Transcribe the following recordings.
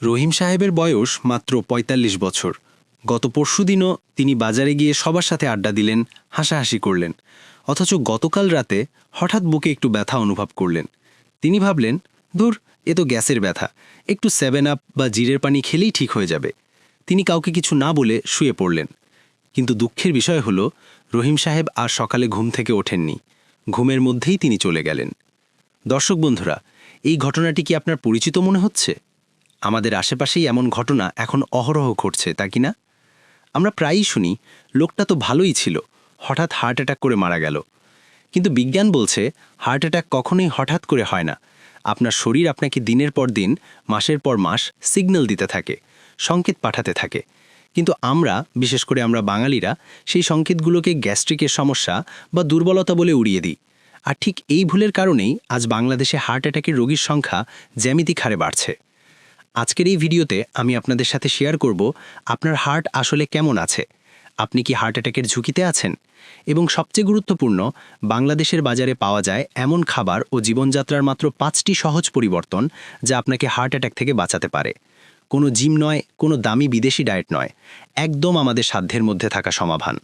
রহিম সাহেবের বয়স মাত্র ৪৫ বছর। গত পরশুদিনও তিনি বাজারে গিয়ে সবার সাথে আড্ডা দিলেন, হাসাহাসি করলেন। অথচ গতকাল রাতে হঠাৎ বুকে একটু ব্যথা অনুভব করলেন। তিনি ভাবলেন, ধুর, এ তো গ্যাসের ব্যথা, একটু 7 আপ বা জিরের পানি খেলেই ঠিক হয়ে যাবে। তিনি কাউকে কিছু না বলে শুয়ে পড়লেন। কিন্তু দুঃখের বিষয় হলো, রহিম সাহেব আর সকালে ঘুম থেকে ওঠেননি। ঘুমের মধ্যেই তিনি চলে গেলেন। দর্শক বন্ধুরা, এই ঘটনাটি কি আপনার পরিচিত মনে হচ্ছে? আমাদের আশেপাশেই এমন ঘটনা এখন অহরহ ঘটছে, তা কি না? আমরা প্রায়ই শুনি, লোকটা তো ভালোই ছিল, হঠাৎ হার্ট অ্যাটাক করে মারা গেল। কিন্তু বিজ্ঞান বলছে, হার্ট অ্যাটাক কখনোই হঠাৎ করে হয় না। আপনার শরীর আপনাকে দিনের পর দিন, মাসের পর মাস সিগন্যাল দিতে থাকে, সংকেত পাঠাতে থাকে। কিন্তু আমরা, বিশেষ করে আমরা বাঙালিরা, সেই সংকেতগুলোকে গ্যাস্ট্রিকের সমস্যা বা দুর্বলতা বলে উড়িয়ে দিই। আর ঠিক এই ভুলের কারণেই আজ বাংলাদেশে হার্ট অ্যাটাকের রোগীর সংখ্যা জ্যামিতিক হারে বাড়ছে। আজকের এই ভিডিওতে আমি আপনাদের সাথে শেয়ার করব, আপনার হার্ট আসলে কেমন আছে, আপনি কি হার্ট অ্যাটাকের ঝুঁকিতে আছেন, এবং সবচেয়ে গুরুত্বপূর্ণ, বাংলাদেশের বাজারে পাওয়া যায় এমন খাবার ও জীবনযাত্রার মাত্র 5টি সহজ পরিবর্তন যা আপনাকে হার্ট অ্যাটাক থেকে বাঁচাতে পারে। কোনো জিম নয়, কোনো দামি বিদেশি ডায়েট নয়, একদম আমাদের সাধ্যের মধ্যে থাকা সমাধান।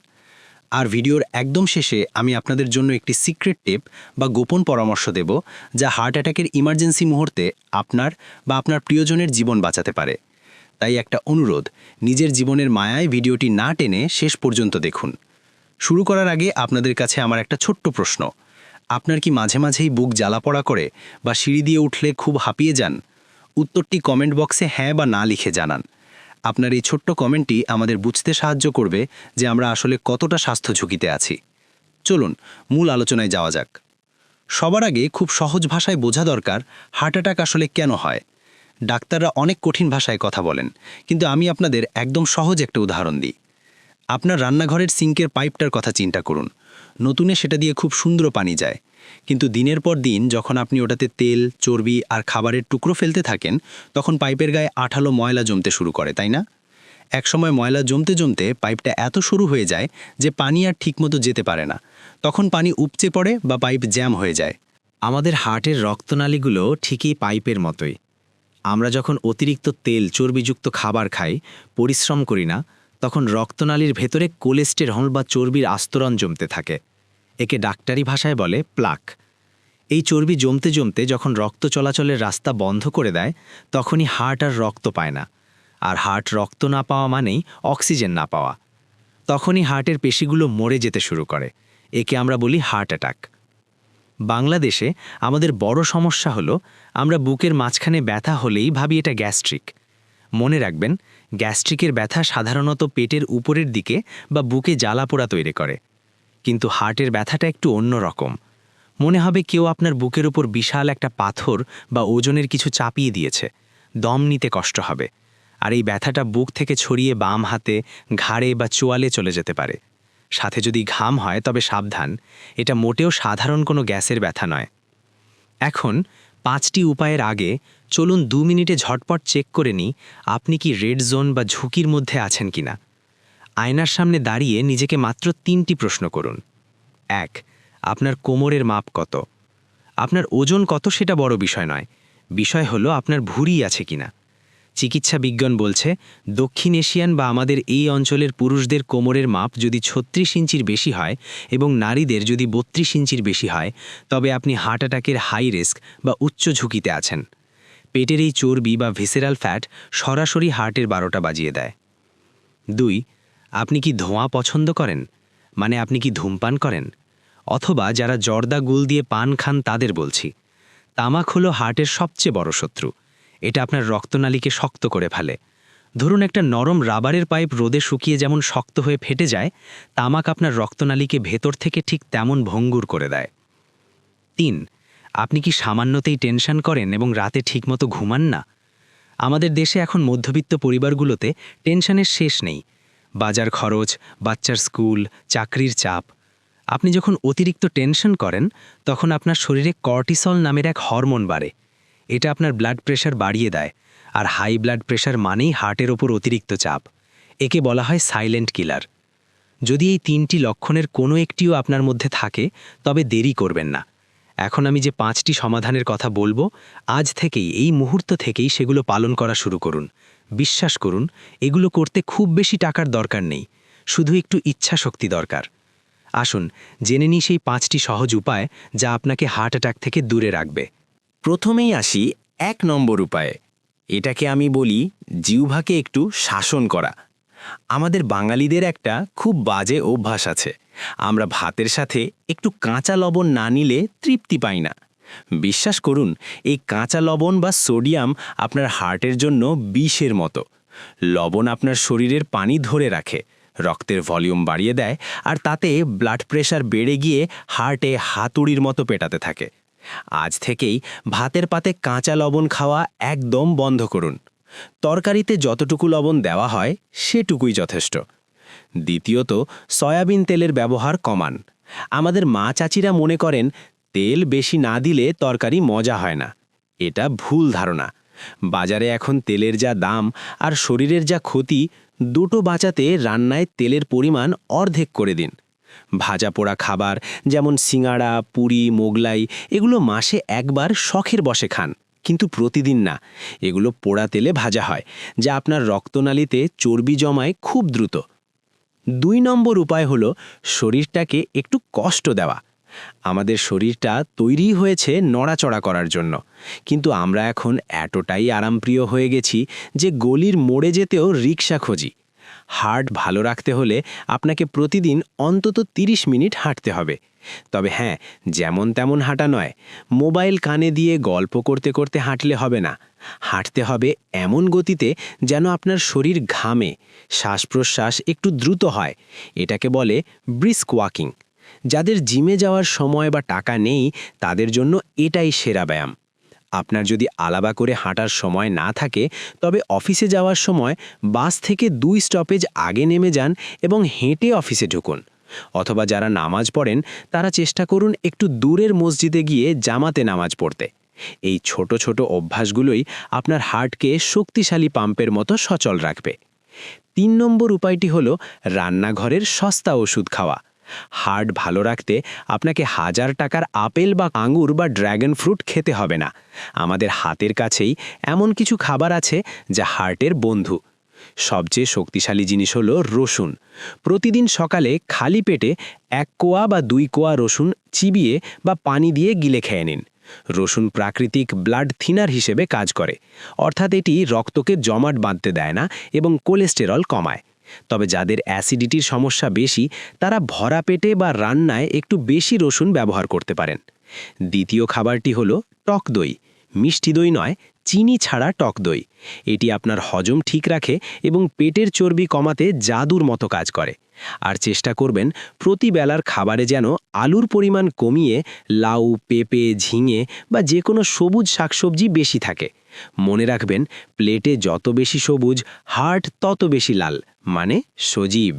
আর ভিডিওর একদম শেষে আমি আপনাদের জন্য একটি সিক্রেট টিপ বা গোপন পরামর্শ দেব, যা হার্ট অ্যাটাকের ইমার্জেন্সি মুহূর্তে আপনার বা আপনার প্রিয়জনের জীবন বাঁচাতে পারে। তাই একটা অনুরোধ, নিজের জীবনের মায়ায় ভিডিওটি না টেনে শেষ পর্যন্ত দেখুন। শুরু করার আগে আপনাদের কাছে আমার একটা ছোট্ট প্রশ্ন। আপনার কি মাঝে মাঝেই বুক জ্বালাপড়া করে বা সিঁড়ি দিয়ে উঠলে খুব হাঁপিয়ে যান? উত্তরটি কমেন্ট বক্সে হ্যাঁ বা না লিখে জানান। আপনার এই ছোট্ট কমেন্টটি আমাদের বুঝতে সাহায্য করবে যে আমরা আসলে কতটা স্বাস্থ্য ঝুঁকিতে আছি। চলুন মূল আলোচনায় যাওয়া যাক। সবার আগে খুব সহজ ভাষায় বোঝা দরকার, হার্ট অ্যাটাক আসলে কেন হয়। ডাক্তাররা অনেক কঠিন ভাষায় কথা বলেন, কিন্তু আমি আপনাদের একদম সহজ একটা উদাহরণ দিই। আপনার রান্নাঘরের সিঙ্কের পাইপটার কথা চিন্তা করুন। নতুনে সেটা দিয়ে খুব সুন্দর পানি যায়, কিন্তু দিনের পর দিন যখন আপনি ওটাতে তেল, চর্বি আর খাবারের টুকরো ফেলতে থাকেন, তখন পাইপের গায়ে আঠালো ময়লা জমতে শুরু করে, তাই না? একসময় ময়লা জমতে জমতে পাইপটা এত সরু হয়ে যায় যে পানি আর ঠিকমতো যেতে পারে না। তখন পানি উপচে পড়ে বা পাইপ জ্যাম হয়ে যায়। আমাদের হার্টের রক্তনালীগুলো ঠিকই পাইপের মতোই। আমরা যখন অতিরিক্ত তেল, চর্বিযুক্ত খাবার খাই, পরিশ্রম করি না, তখন রক্তনালীর ভেতরে কোলেস্টেরল বা চর্বির আস্তরণ জমতে থাকে। একে ডাক্তারি ভাষায় বলে প্লাক। এই চর্বি জমতে জমতে যখন রক্ত চলাচলের রাস্তা বন্ধ করে দেয়, তখনই হার্ট আর রক্ত পায় না। আর হার্ট রক্ত না পাওয়া মানেই অক্সিজেন না পাওয়া। তখনই হার্টের পেশিগুলো মরে যেতে শুরু করে। একে আমরা বলি হার্ট অ্যাটাক। বাংলাদেশে আমাদের বড় সমস্যা হলো, আমরা বুকের মাঝখানে ব্যথা হলেই ভাবি এটা গ্যাস্ট্রিক। মনে রাখবেন, গ্যাস্ট্রিকের ব্যথা সাধারণত পেটের উপরের দিকে বা বুকে জ্বালাপোড়া তৈরি করে। কিন্তু হার্টের ব্যথাটা একটু অন্য রকম। মনে হবে কেউ আপনার বুকের উপর বিশাল একটা পাথর বা ওজনের কিছু চাপিয়ে দিয়েছে। দম নিতে কষ্ট হবে। আর এই ব্যথাটা বুক থেকে ছড়িয়ে বাম হাতে, ঘাড়ে বা চোয়ালে চলে যেতে পারে। সাথে যদি ঘাম হয় তবে সাবধান, এটা মোটেও সাধারণ কোনো গ্যাসের ব্যথা নয়। এখন 5টি উপায়ের আগে চলুন 2 মিনিটে ঝটপট চেক করে নিই আপনি কি রেড জোন বা ঝুঁকির মধ্যে আছেন কিনা। আয়নার সামনে দাঁড়িয়ে নিজেকে মাত্র 3টি প্রশ্ন করুন। 1. আপনার কোমরের মাপ কত? আপনার ওজন কত সেটা বড় বিষয় নয়, বিষয় হলো আপনার ভুঁড়ি আছে কিনা। চিকিৎসা বিজ্ঞান বলছে, দক্ষিণ এশিয়ান বা আমাদের এই অঞ্চলের পুরুষদের কোমরের মাপ যদি 36 ইঞ্চির বেশি হয় এবং নারীদের যদি 32 ইঞ্চির বেশি হয়, তবে আপনি হার্ট অ্যাটাকের হাই রিস্ক বা উচ্চ ঝুঁকিতে আছেন। পেটের এই চর্বি বা ভিসেরাল ফ্যাট সরাসরি হার্টের 12টা বাজিয়ে দেয়। 2. আপনি কি ধোঁয়া পছন্দ করেন? মানে আপনি কি ধূমপান করেন? অথবা যারা জর্দা গুল দিয়ে পান খান তাদের বলছি। তামাক হলো হার্টের সবচেয়ে বড় শত্রু। এটা আপনার রক্তনালীকে শক্ত করে ফেলে। ধরুন একটা নরম রাবারের পাইপ রোদে শুকিয়ে যেমন শক্ত হয়ে ফেটে যায়, তামাক আপনার রক্তনালীকে ভেতর থেকে ঠিক তেমন ভঙ্গুর করে দেয়। 3. আপনি কি সামান্যতেই টেনশন করেন এবং রাতে ঠিকমতো ঘুমান না? আমাদের দেশে এখন মধ্যবিত্ত পরিবারগুলোতে টেনশনের শেষ নেই। বাজার খরচ, বাচ্চার স্কুল, চাকরির চাপ। আপনি যখন অতিরিক্ত টেনশন করেন, তখন আপনার শরীরে কর্টিসল নামের এক হরমোন বাড়ে। এটা আপনার ব্লাড প্রেশার বাড়িয়ে দেয়। আর হাই ব্লাড প্রেশার মানেই হার্টের ওপর অতিরিক্ত চাপ। একে বলা হয় সাইলেন্ট কিলার। যদি এই 3টি লক্ষণের কোনো একটিও আপনার মধ্যে থাকে, তবে দেরি করবেন না। এখন আমি যে 5টি সমাধানের কথা বলবো, আজ থেকেই এই মুহূর্ত থেকেই সেগুলো পালন করা শুরু করুন। বিশ্বাস করুন, এগুলো করতে খুব বেশি টাকার দরকার নেই, শুধু একটু ইচ্ছা শক্তি দরকার। আসুন জেনে নিই সেই 5টি সহজ উপায় যা আপনাকে হার্ট অ্যাটাক থেকে দূরে রাখবে। প্রথমেই আসি 1 নম্বর উপায়ে। এটাকে আমি বলি জিহ্বাকে একটু শাসন করা। আমাদের বাঙালিদের একটা খুব বাজে অভ্যাস আছে, আমরা ভাতের সাথে একটু কাঁচা লবণ না নিলে তৃপ্তি পাই না। বিশ্বাস করুন, এই কাঁচা লবণ বা সোডিয়াম আপনার হার্টের জন্য বিষের মতো। লবণ আপনার শরীরের পানি ধরে রাখে, রক্তের ভলিউম বাড়িয়ে দেয়, আর তাতে ব্লাড প্রেশার বেড়ে গিয়ে হার্টে হাতুড়ির মতো পেটাতে থাকে। আজ থেকেই ভাতের পাতে কাঁচা লবণ খাওয়া একদম বন্ধ করুন। তরকারিতে যতটুকু লবণ দেওয়া হয় সেটুকুই যথেষ্ট। দ্বিতীয়ত, সয়াবিন তেলের ব্যবহার কমান। আমাদের মা চাচিরা মনে করেন তেল বেশি না দিলে তরকারি মজা হয় না। এটা ভুল ধারণা। বাজারে এখন তেলের যা দাম আর শরীরের যা ক্ষতি, দুটো বাঁচাতে রান্নায় তেলের পরিমাণ অর্ধেক করে দিন। ভাজা পোড়া খাবার যেমন সিঙাড়া, পুরি, মোগলাই এগুলো মাসে একবার শখের বশে খান, কিন্তু প্রতিদিন না। এগুলো পোড়া তেলে ভাজা হয়, যা আপনার রক্তনালীতে চর্বি জমায় খুব দ্রুত। 2 নম্বর উপায় হলো শরীরটাকে একটু কষ্ট দেওয়া। আমাদের শরীরটা তৈরি হয়েছে নড়াচড়া করার জন্য, কিন্তু আমরা এখন এতটাই আরামপ্রিয় হয়ে গেছি যে গলির মোড়ে যেতেও রিকশা খুঁজি। হার্ট ভালো রাখতে হলে আপনাকে প্রতিদিন অন্তত 30 মিনিট হাঁটতে হবে। তবে হ্যাঁ, যেমন তেমন হাঁটা নয়। মোবাইল কানে দিয়ে গল্প করতে করতে হাঁটলে হবে না। হাঁটতে হবে এমন গতিতে যেন আপনার শরীর ঘামে, শ্বাস প্রশ্বাস একটু দ্রুত হয়। এটাকে বলে ব্রিস্ক ওয়াকিং। যাদের জিমে যাওয়ার সময় বা টাকা নেই, তাদের জন্য এটাই সেরা ব্যায়াম। আপনার যদি আলাদা করে হাঁটার সময় না থাকে, তবে অফিসে যাওয়ার সময় বাস থেকে 2 স্টপেজ আগে নেমে যান এবং হেঁটে অফিসে ঢুকুন। অথবা যারা নামাজ পড়েন, তারা চেষ্টা করুন একটু দূরের মসজিদে গিয়ে জামাতে নামাজ পড়তে। এই ছোট ছোট অভ্যাসগুলোই আপনার হার্টকে শক্তিশালী পাম্পের মতো সচল রাখবে। 3 নম্বর উপায়টি হলো রান্নাঘরের সস্তা ওষুধ খাওয়া। হার্ট ভালো রাখতে আপনাকে 1000 টাকার আপেল বা আঙুর বা ড্র্যাগন ফ্রুট খেতে হবে না। আমাদের হাতের কাছেই এমন কিছু খাবার আছে যা হার্টের বন্ধু। সবচেয়ে শক্তিশালী জিনিস হলো রসুন। প্রতিদিন সকালে খালি পেটে 1 কোয়া বা 2 কোয়া রসুন চিবিয়ে বা পানি দিয়ে গিলে খেয়ে নিন। রসুন প্রাকৃতিক ব্লাড থিনার হিসেবে কাজ করে, অর্থাৎ এটি রক্তকে জমাট বাঁধতে দেয় না এবং কোলেস্টেরল কমায়। তবে যাদের অ্যাসিডিটির সমস্যা বেশি, তারা ভরা পেটে বা রান্নায় একটু বেশি রসুন ব্যবহার করতে পারেন। দ্বিতীয় খাবারটি হলো টক দই। মিষ্টি দই নয়, চিনি ছাড়া টক দই। এটি আপনার হজম ঠিক রাখে এবং পেটের চর্বি কমাতে জাদুর মতো কাজ করে। আর চেষ্টা করবেন প্রতি বেলার খাবারে যেন আলুর পরিমাণ কমিয়ে লাউ, পেঁপে, ঝিঙে বা যে কোনো সবুজ শাকসবজি বেশি থাকে। মনে রাখবেন, প্লেটে যত বেশি সবুজ, হার্ট তত বেশি লাল, মানে সজীব।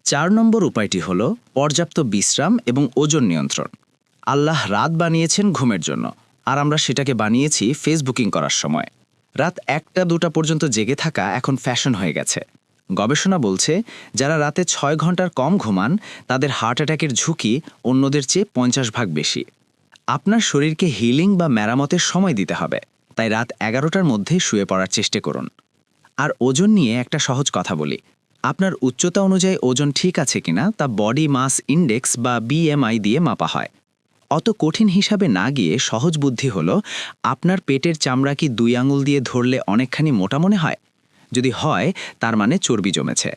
4 নম্বর উপায়টি হলো পর্যাপ্ত বিশ্রাম এবং ওজন নিয়ন্ত্রণ। আল্লাহ রাত বানিয়েছেন ঘুমের জন্য, আর আমরা সেটাকে বানিয়েছি ফেসবুকিং করার সময়। রাত 1টা-2টা পর্যন্ত জেগে থাকা এখন ফ্যাশন হয়ে গেছে। গবেষণা বলছে, যারা রাতে 6 ঘন্টার কম ঘুমান, তাদের হার্ট অ্যাটাকের ঝুঁকি অন্যদের চেয়ে 50 ভাগ বেশি। আপনার শরীরকে হিলিং বা মেরামতের সময় দিতে হবে, তাই রাত 11টার মধ্যে শুয়ে পড়ার চেষ্টা করুন। আর ওজন নিয়ে একটা সহজ কথা বলি। আপনার উচ্চতা অনুযায়ী ওজন ঠিক আছে কিনা তা বডি মাস ইন্ডেক্স বা BMI দিয়ে মাপা হয়। অত কঠিন হিসাবে না গিয়ে সহজ বুদ্ধি হলো, আপনার পেটের চামড়া কি 2 আঙুল দিয়ে ধরলে অনেকখানি মোটা মনে হয়? যদি হয়, তার মানে চর্বি জমেছে।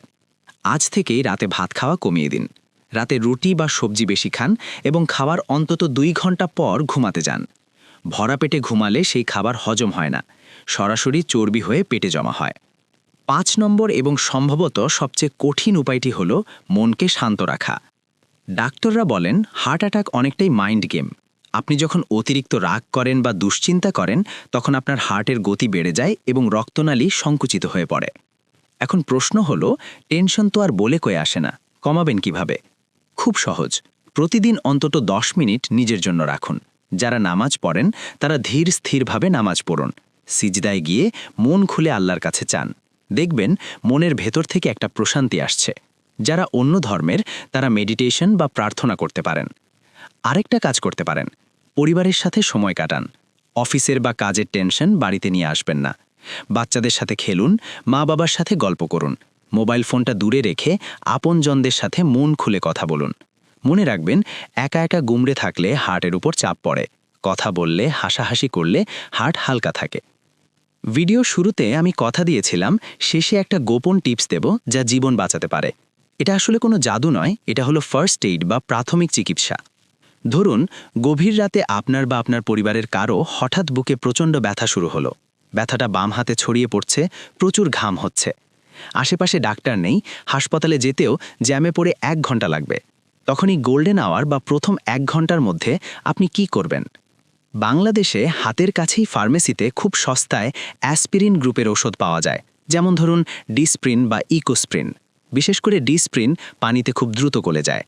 আজ থেকেই রাতে ভাত খাওয়া কমিয়ে দিন। রাতে রুটি বা সবজি বেশি খান এবং খাবার অন্তত 2 ঘন্টা পর ঘুমাতে যান। ভরা পেটে ঘুমালে সেই খাবার হজম হয় না, সরাসরি চর্বি হয়ে পেটে জমা হয়। 5 নম্বর এবং সম্ভবত সবচেয়ে কঠিন উপায়টি হলো মনকে শান্ত রাখা। ডাক্তাররা বলেন হার্ট অ্যাটাক অনেকটাই মাইন্ড গেম। আপনি যখন অতিরিক্ত রাগ করেন বা দুশ্চিন্তা করেন, তখন আপনার হার্টের গতি বেড়ে যায় এবং রক্তনালী সংকুচিত হয়ে পড়ে। এখন প্রশ্ন হলো, টেনশন তো আর বলে কয়ে আসে না, কমাবেন কিভাবে? খুব সহজ। প্রতিদিন অন্তত 10 মিনিট নিজের জন্য রাখুন। যারা নামাজ পড়েন, তারা ধীর স্থিরভাবে নামাজ পড়ুন। সিজদায় গিয়ে মন খুলে আল্লাহর কাছে চান। দেখবেন মনের ভেতর থেকে একটা প্রশান্তি আসছে। যারা অন্য ধর্মের, তারা মেডিটেশন বা প্রার্থনা করতে পারেন। আরেকটা কাজ করতে পারেন, পরিবারের সাথে সময় কাটান। অফিসের বা কাজের টেনশন বাড়িতে নিয়ে আসবেন না। বাচ্চাদের সাথে খেলুন, মা বাবার সাথে গল্প করুন। মোবাইল ফোনটা দূরে রেখে আপনজনদের সাথে মন খুলে কথা বলুন। মনে রাখবেন, একা একা গুমড়ে থাকলে হার্টের উপর চাপ পড়ে। কথা বললে, হাসাহাসি করলে হার্ট হালকা থাকে। ভিডিও শুরুতে আমি কথা দিয়েছিলাম শেষে একটা গোপন টিপস দেব যা জীবন বাঁচাতে পারে। এটা আসলে কোনো জাদু নয়, এটা হলো ফার্স্ট এইড বা প্রাথমিক চিকিৎসা। ধরুন, গভীর রাতে আপনার বা আপনার পরিবারের কারো হঠাৎ বুকে প্রচণ্ড ব্যথা শুরু হলো। ব্যথাটা বাম হাতে ছড়িয়ে পড়ছে, প্রচুর ঘাম হচ্ছে। আশেপাশে ডাক্তার নেই, হাসপাতালে যেতেও জ্যামে পড়ে 1 ঘন্টা লাগবে। তখনই গোল্ডেন আওয়ার বা প্রথম 1 ঘন্টার মধ্যে আপনি কি করবেন? বাংলাদেশে হাতের কাছেই ফার্মেসিতে খুব সস্তায় অ্যাসপিরিন গ্রুপের ওষুধ পাওয়া যায়, যেমন ধরুন ডিসপ্রিন বা ইকোস্প্রিন। বিশেষ করে ডিসপ্রিন পানিতে খুব দ্রুত গলে যায়।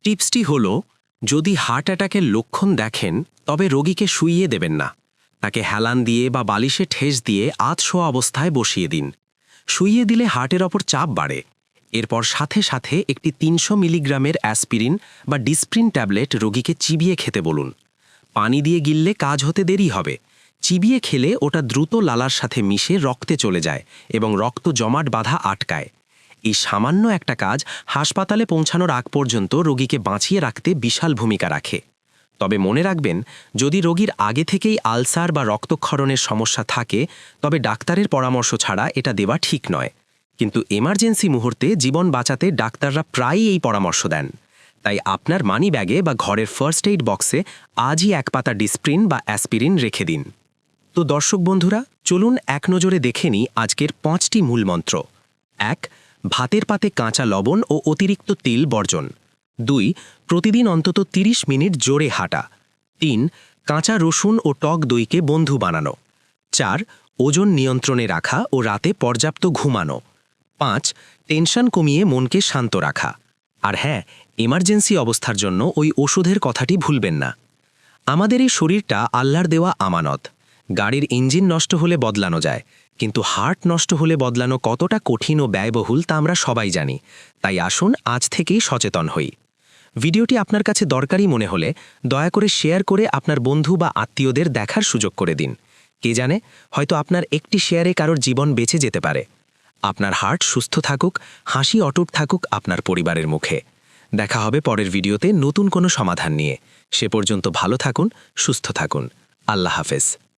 টিপসটি হল, যদি হার্ট অ্যাটাকের লক্ষণ দেখেন তবে রোগীকে শুইয়ে দেবেন না। তাকে হেলান দিয়ে বা বালিশে ঠেস দিয়ে আধশোয়া অবস্থায় বসিয়ে দিন। শুইয়ে দিলে হার্টের ওপর চাপ বাড়ে। এরপর সাথে সাথে একটি 300 মিলিগ্রামের অ্যাসপিরিন বা ডিসপ্রিন ট্যাবলেট রোগীকে চিবিয়ে খেতে বলুন। পানি দিয়ে গিললে কাজ হতে দেরি হবে। চিবিয়ে খেলে ওটা দ্রুত লালার সাথে মিশে রক্তে চলে যায় এবং রক্ত জমাট বাঁধা আটকায়। এই সামান্য একটা কাজ হাসপাতালে পৌঁছানোর আগ পর্যন্ত রোগীকে বাঁচিয়ে রাখতে বিশাল ভূমিকা রাখে। তবে মনে রাখবেন, যদি রোগীর আগে থেকেই আলসার বা রক্তক্ষরণের সমস্যা থাকে তবে ডাক্তারের পরামর্শ ছাড়া এটা দেওয়া ঠিক নয়। কিন্তু এমার্জেন্সি মুহূর্তে জীবন বাঁচাতে ডাক্তাররা প্রায়ই এই পরামর্শ দেন। তাই আপনার মানি ব্যাগে বা ঘরের ফার্স্ট এইড বক্সে আজই 1 পাতা ডিসপ্রিন বা অ্যাসপিরিন রেখে দিন। তো দর্শক বন্ধুরা, চলুন এক নজরে দেখে নিই আজকের 5টি মূল মন্ত্র। 1. ভাতের পাতে কাঁচা লবণ ও অতিরিক্ত তেল বর্জন। 2. প্রতিদিন অন্তত 30 মিনিট জোরে হাঁটা। 3. কাঁচা রসুন ও টক দইকে বন্ধু বানানো। 4. ওজন নিয়ন্ত্রণে রাখা ও রাতে পর্যাপ্ত ঘুমানো। 5. টেনশন কমিয়ে মনকে শান্ত রাখা। আর হ্যাঁ, এমার্জেন্সি অবস্থার জন্য ওই ওষুধের কথাটি ভুলবেন না। আমাদের এই শরীরটা আল্লাহর দেওয়া আমানত। গাড়ির ইঞ্জিন নষ্ট হলে বদলানো যায়, কিন্তু হার্ট নষ্ট হলে বদলানো কতটা কঠিন ও ব্যয়বহুল তা আমরা সবাই জানি। তাই আসুন আজ থেকেই সচেতন হই। ভিডিওটি আপনার কাছে দরকারি মনে হলে দয়া করে শেয়ার করে আপনার বন্ধু বা আত্মীয়দের দেখার সুযোগ করে দিন। কে জানে, হয়তো আপনার একটি শেয়ারে কারোর জীবন বেঁচে যেতে পারে। আপনার হার্ট সুস্থ থাকুক, হাসি অটুট থাকুক আপনার পরিবারের মুখে। দেখা হবে পরের ভিডিওতে নতুন কোনো সমাধান নিয়ে। সে পর্যন্ত ভালো থাকুন, সুস্থ থাকুন। আল্লাহ হাফেজ।